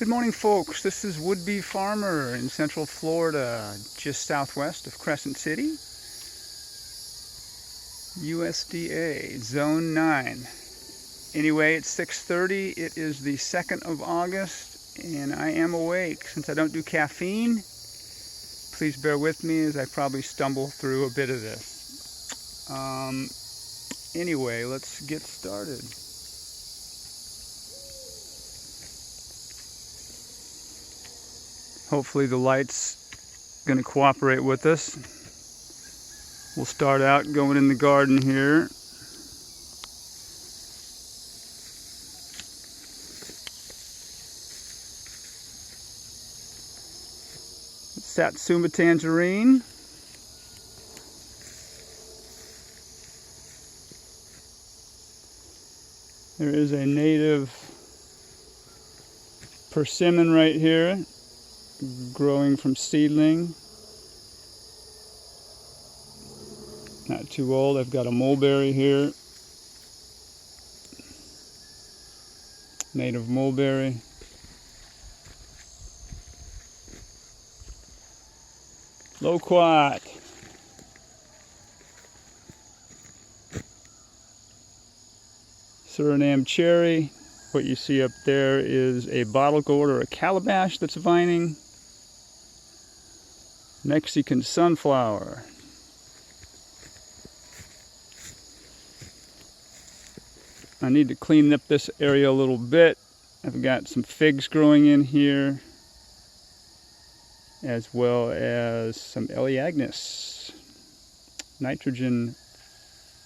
Good morning, folks. This is Would-Be Farmer in Central Florida, just southwest of Crescent City. USDA, Zone 9. Anyway, it's 6:30. It is the 2nd of August, and I am awake. Since I don't do caffeine, please bear with me as I probably stumble through a bit of this. Anyway, let's get started. Hopefully the light's going to cooperate with us. We'll start out going in the garden here. Satsuma tangerine. There is a native persimmon right here, growing from seedling. Not too old. I've got a mulberry here. Native mulberry. Loquat. Suriname cherry. What you see up there is a bottle gourd or a calabash that's vining. Mexican sunflower. I need to clean up this area a little bit. I've got some figs growing in here, as well as some Elaeagnus, nitrogen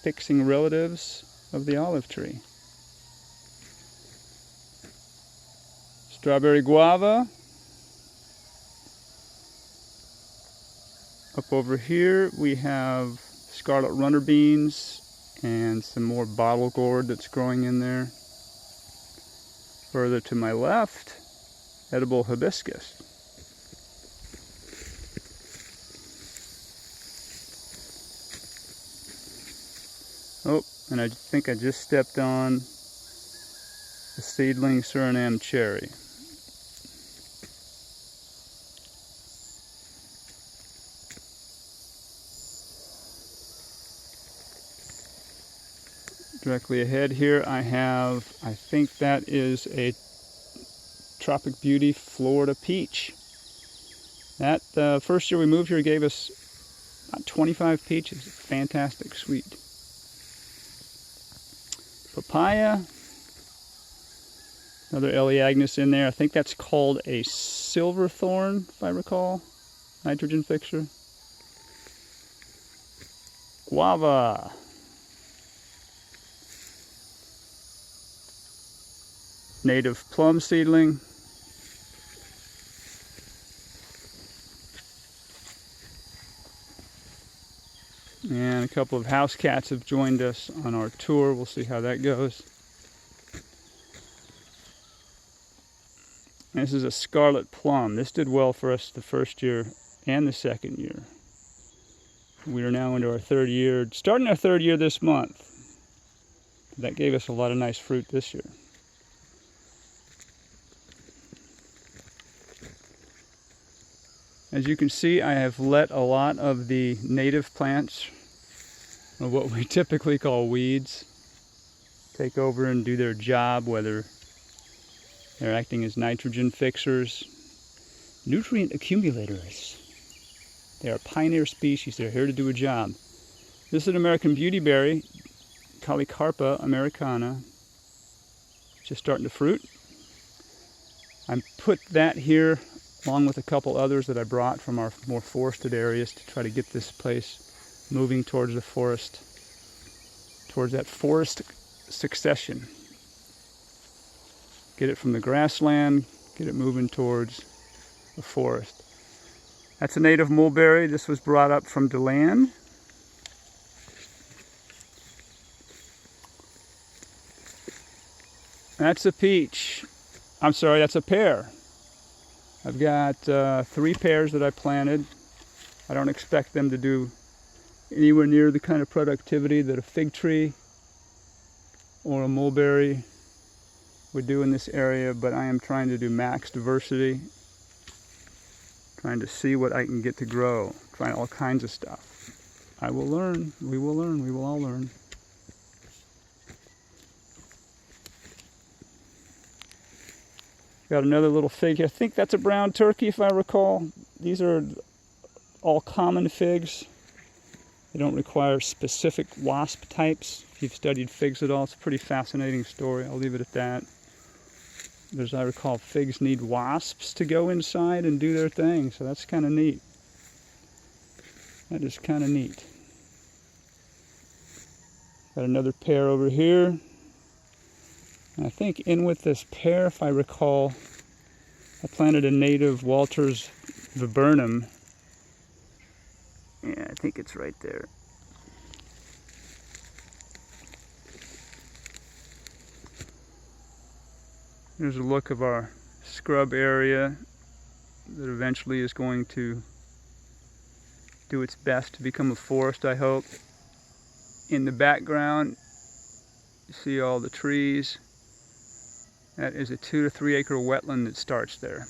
fixing relatives of the olive tree. Strawberry guava. Up over here we have scarlet runner beans and some more bottle gourd that's growing in there. Further to my left, edible hibiscus. Oh, and I think I just stepped on the seedling Suriname cherry. Directly ahead here I think that is a Tropic Beauty Florida peach. That first year we moved here gave us about 25 peaches. Fantastic, sweet. Papaya. Another Elaeagnus in there. I think that's called a silver thorn, if I recall. Nitrogen fixer. Guava. Native plum seedling. And a couple of house cats have joined us on our tour. We'll see how that goes. This is a scarlet plum. This did well for us the first year and the second year. We are now into our third year, starting our third year this month. That gave us a lot of nice fruit this year. As you can see, I have let a lot of the native plants, or what we typically call weeds, take over and do their job, whether they're acting as nitrogen fixers, nutrient accumulators. They are pioneer species. They're here to do a job. This is an American beautyberry, Polycarpa americana, just starting to fruit. I put that here along with a couple others that I brought from our more forested areas to try to get this place moving towards the forest, towards that forest succession. Get it from the grassland, get it moving towards the forest. That's a native mulberry. This was brought up from DeLand. That's a peach. I'm sorry, that's a pear. I've got 3 pears that I planted. I don't expect them to do anywhere near the kind of productivity that a fig tree or a mulberry we do in this area, but I am trying to do max diversity. Trying to see what I can get to grow. Trying all kinds of stuff. I will learn. We will learn. We will all learn. Got another little fig here. I think that's a brown turkey if I recall. These are all common figs. They don't require specific wasp types. If you've studied figs at all, it's a pretty fascinating story. I'll leave it at that. As I recall, figs need wasps to go inside and do their thing, so that's kind of neat. That is kind of neat. Got another pear over here. And I think in with this pear, if I recall, I planted a native Walter's viburnum. Yeah, I think it's right there. Here's a look of our scrub area that eventually is going to do its best to become a forest, I hope. In the background, you see all the trees. That is a 2 to 3 acre wetland that starts there.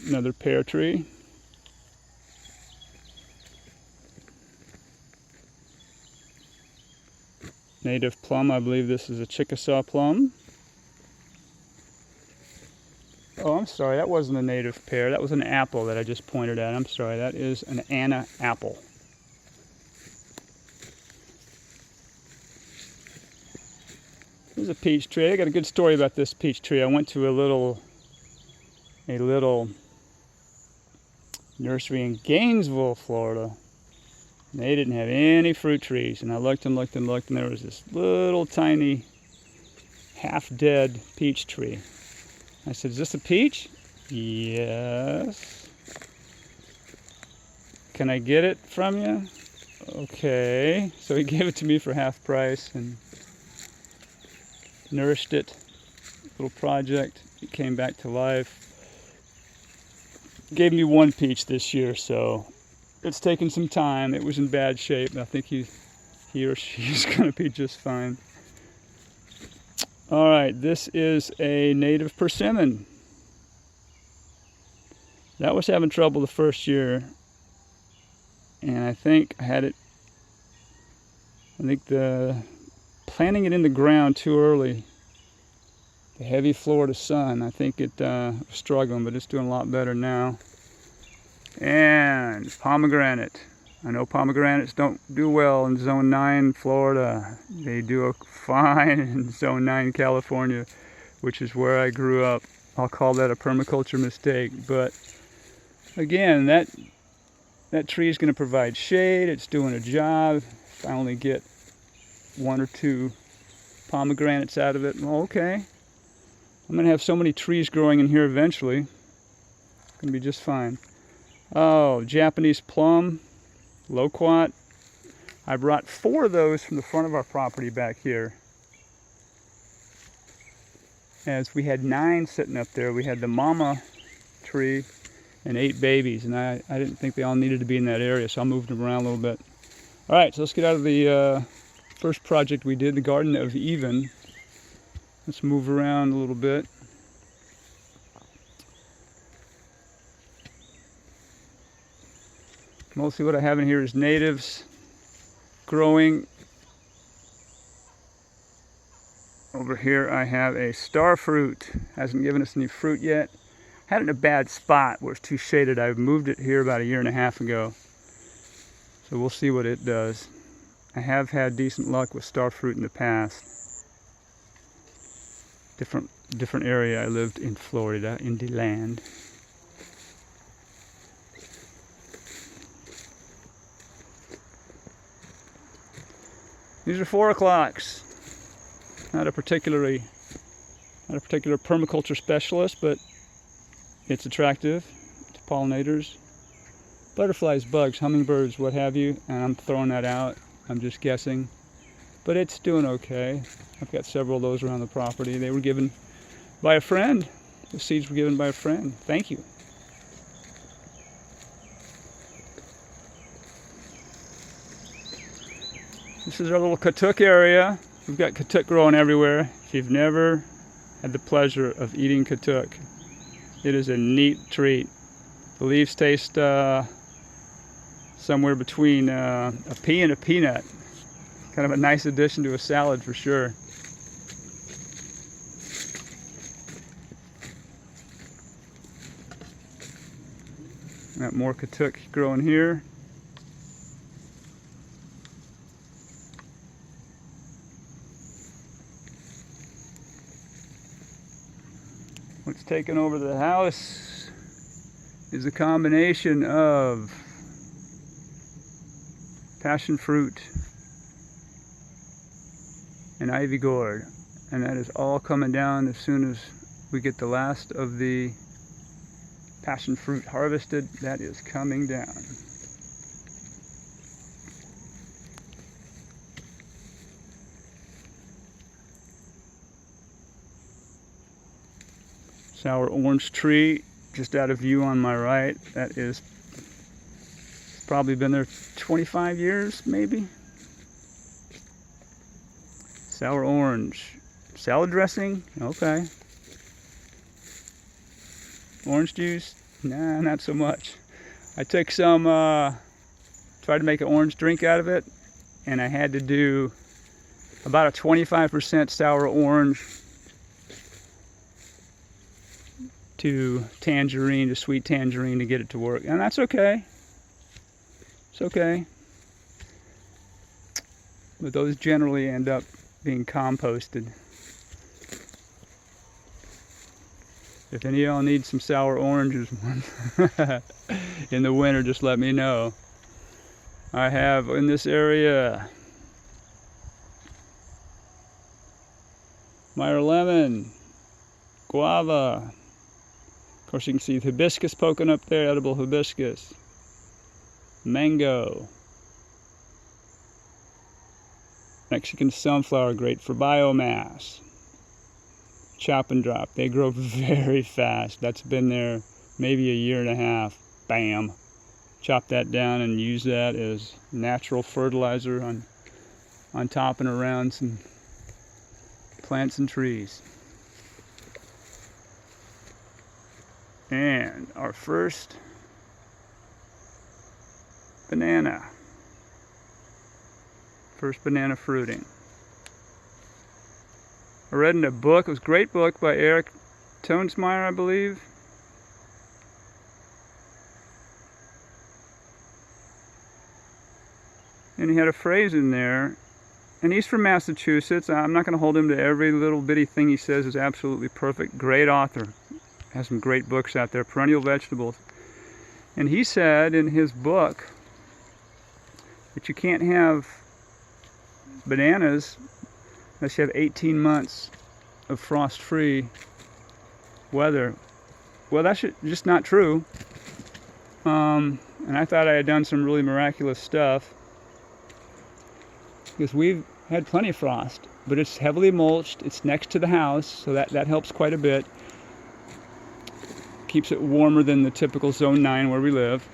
Another pear tree. Native plum, I believe this is a Chickasaw plum. Oh, I'm sorry, that wasn't a native pear. That was an apple that I just pointed at. I'm sorry, that is an Anna apple. Here's a peach tree. I got a good story about this peach tree. I went to a little nursery in Gainesville, Florida. They didn't have any fruit trees, and I looked and looked and looked, and there was this little tiny half-dead peach tree. I said, "Is this a peach?" "Yes." "Can I get it from you?" "Okay." So he gave it to me for half price and nourished it. Little project. It came back to life. Gave me one peach this year, so it's taken some time. It was in bad shape, and I think he or she's going to be just fine. All right, this is a native persimmon. That was having trouble the first year, and I think planting it in the ground too early, the heavy Florida sun, I think it was struggling, but it's doing a lot better now. And pomegranate. I know pomegranates don't do well in Zone 9 Florida. They do fine in Zone 9 California, which is where I grew up. I'll call that a permaculture mistake. But again, that tree is going to provide shade. It's doing a job. If I only get 1 or 2 pomegranates out of it, well, okay. I'm going to have so many trees growing in here eventually. It's going to be just fine. Oh, Japanese plum, loquat. I brought 4 of those from the front of our property back here. As we had 9 sitting up there. We had the mama tree and 8 babies, and I didn't think they all needed to be in that area, so I moved them around a little bit. All right, so let's get out of the first project we did, the Garden of Eden. Let's move around a little bit. Mostly what I have in here is natives growing. Over here I have a starfruit. Hasn't given us any fruit yet. Had it in a bad spot where it's too shaded. I moved it here about 1.5 years ago. So we'll see what it does. I have had decent luck with starfruit in the past. Different area. I lived in Florida, in the land. These are 4 o'clocks. Not a particular permaculture specialist, but it's attractive to pollinators. Butterflies, bugs, hummingbirds, what have you, and I'm throwing that out. I'm just guessing. but it's doing okay. I've got several of those around the property. They were given by a friend. The seeds were given by a friend. Thank you. This is our little Katuk area. We've got Katuk growing everywhere. If you've never had the pleasure of eating Katuk, it is a neat treat. The leaves taste somewhere between a pea and a peanut. Kind of a nice addition to a salad for sure. Got more Katuk growing here. What's taken over the house is a combination of passion fruit and ivy gourd, and that is all coming down as soon as we get the last of the passion fruit harvested. That is coming down. Sour orange tree just out of view on my right. That is probably been there 25 years maybe. Sour orange. Salad dressing? Okay. Orange juice? Nah, not so much. I took some, tried to make an orange drink out of it, and I had to do about a 25% sour orange to tangerine, to sweet tangerine, to get it to work. And that's okay. It's okay. But those generally end up being composted. If any of y'all need some sour oranges in the winter, just let me know. I have in this area Meyer lemon, guava. Of course, you can see hibiscus poking up there, edible hibiscus. Mango. Mexican sunflower, great for biomass. Chop and drop. They grow very fast. That's been there maybe a year and a half. Bam. Chop that down and use that as natural fertilizer on top and around some plants and trees. And our first banana. First banana fruiting. I read in a book, it was a great book by Eric Toensmeyer, I believe. And he had a phrase in there, and he's from Massachusetts. I'm not going to hold him to every little bitty thing he says is absolutely perfect. Great author. Has some great books out there, perennial vegetables. And he said in his book that you can't have bananas unless you have 18 months of frost-free weather. Well, that's just not true. And I thought I had done some really miraculous stuff, because we've had plenty of frost, but it's heavily mulched. It's next to the house, so that helps quite a bit. Keeps it warmer than the typical zone 9 where we live.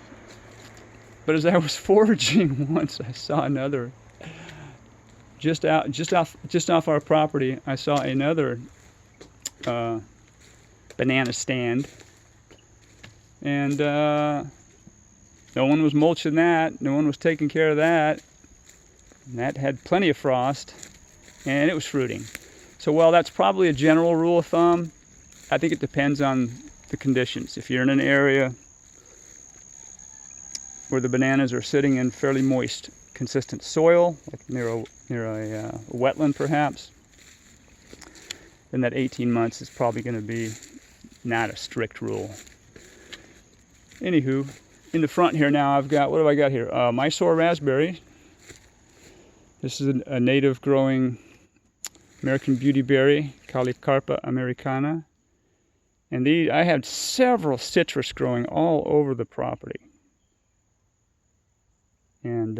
But as I was foraging once, I saw another. Just off our property, I saw another banana stand, and no one was mulching that. No one was taking care of that. And that had plenty of frost, and it was fruiting. So, well, that's probably a general rule of thumb. I think it depends on the conditions. If you're in an area where the bananas are sitting in fairly moist, consistent soil, like near a wetland perhaps, then that 18 months is probably going to be not a strict rule. Anywho, in the front here now I've got, what have I got here? Mysore raspberry. This is a native growing American beautyberry, Polycarpa americana. And I had several citrus growing all over the property. And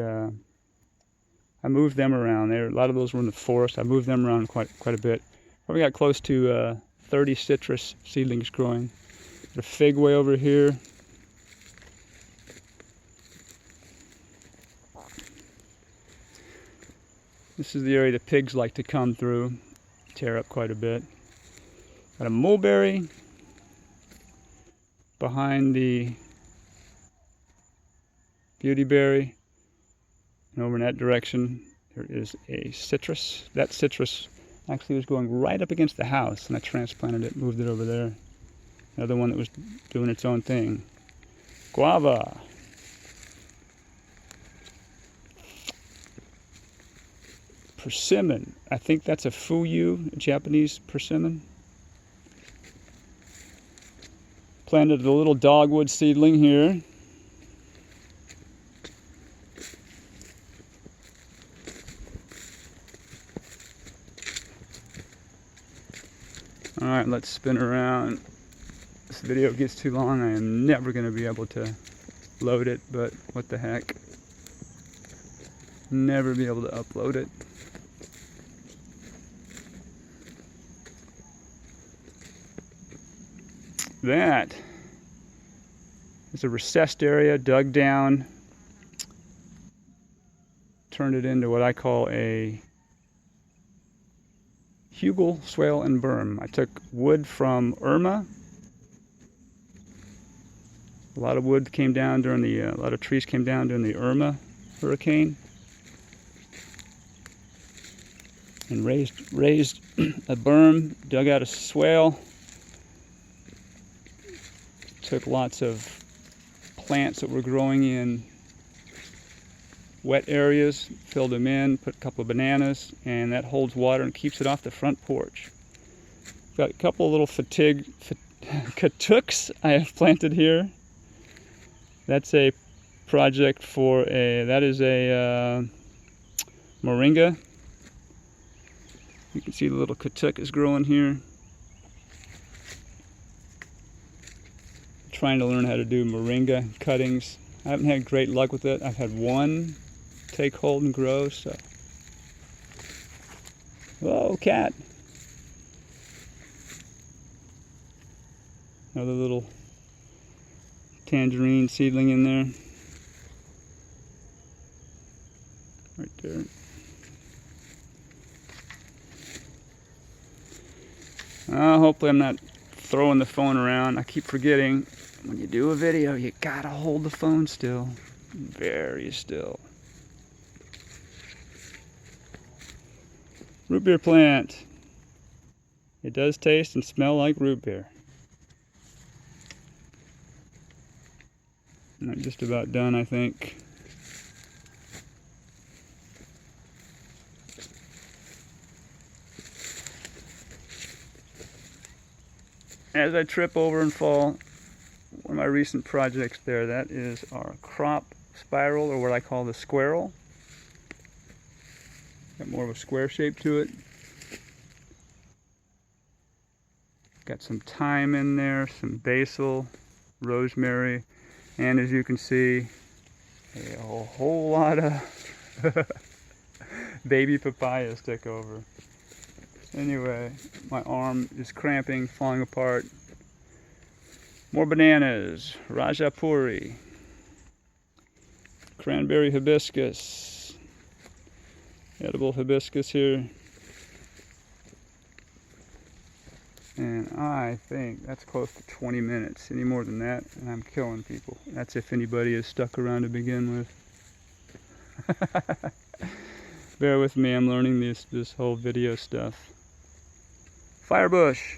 I moved them around. A lot of those were in the forest. I moved them around quite a bit. Probably got close to 30 citrus seedlings growing. Got a fig way over here. This is the area the pigs like to come through, tear up quite a bit. Got a mulberry behind the beautyberry. And over in that direction, there is a citrus. That citrus actually was going right up against the house, and I transplanted it, moved it over there. Another one that was doing its own thing. Guava. Persimmon. I think that's a fuyu, a Japanese persimmon. Planted a little dogwood seedling here. Alright, let's spin around. This video gets too long. I am never going to be able to load it, but what the heck. Never be able to upload it. That is a recessed area, dug down, turned it into what I call a Hugel Swale and berm. I took wood from Irma. A lot of wood came down during the, a lot of trees came down during the Irma hurricane. And raised a berm, dug out a swale. Took lots of plants that were growing in wet areas, filled them in, put a couple of bananas, and that holds water and keeps it off the front porch. Got a couple of little Katuks I have planted here. That's a project for that is a Moringa. You can see the little Katuk is growing here. Trying to learn how to do Moringa cuttings. I haven't had great luck with it. I've had one take hold and grow, so. Whoa, cat. Another little tangerine seedling in there. Right there. Hopefully I'm not throwing the phone around. I keep forgetting. When you do a video, you gotta hold the phone still. Very still. Root beer plant. It does taste and smell like root beer. I'm just about done, I think. As I trip over and fall, one of my recent projects there, that is our crop spiral, or what I call the squirrel. Got more of a square shape to it. Got some thyme in there, some basil, rosemary, and as you can see, a whole lot of baby papayas took over. Anyway, my arm is cramping, falling apart. More bananas, Rajapuri, cranberry hibiscus, edible hibiscus here. And I think that's close to 20 minutes. Any more than that, and I'm killing people. That's if anybody is stuck around to begin with. Bear with me, I'm learning this whole video stuff. Firebush.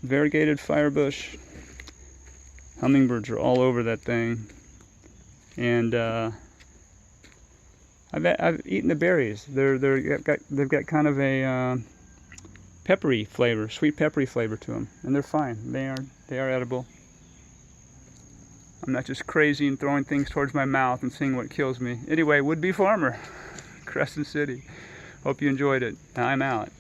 Variegated firebush. Hummingbirds are all over that thing. And I've eaten the berries. They've got kind of a peppery flavor, sweet peppery flavor to them, and they're fine. They are edible. I'm not just crazy and throwing things towards my mouth and seeing what kills me. Anyway, would-be farmer, Crescent City. Hope you enjoyed it. I'm out.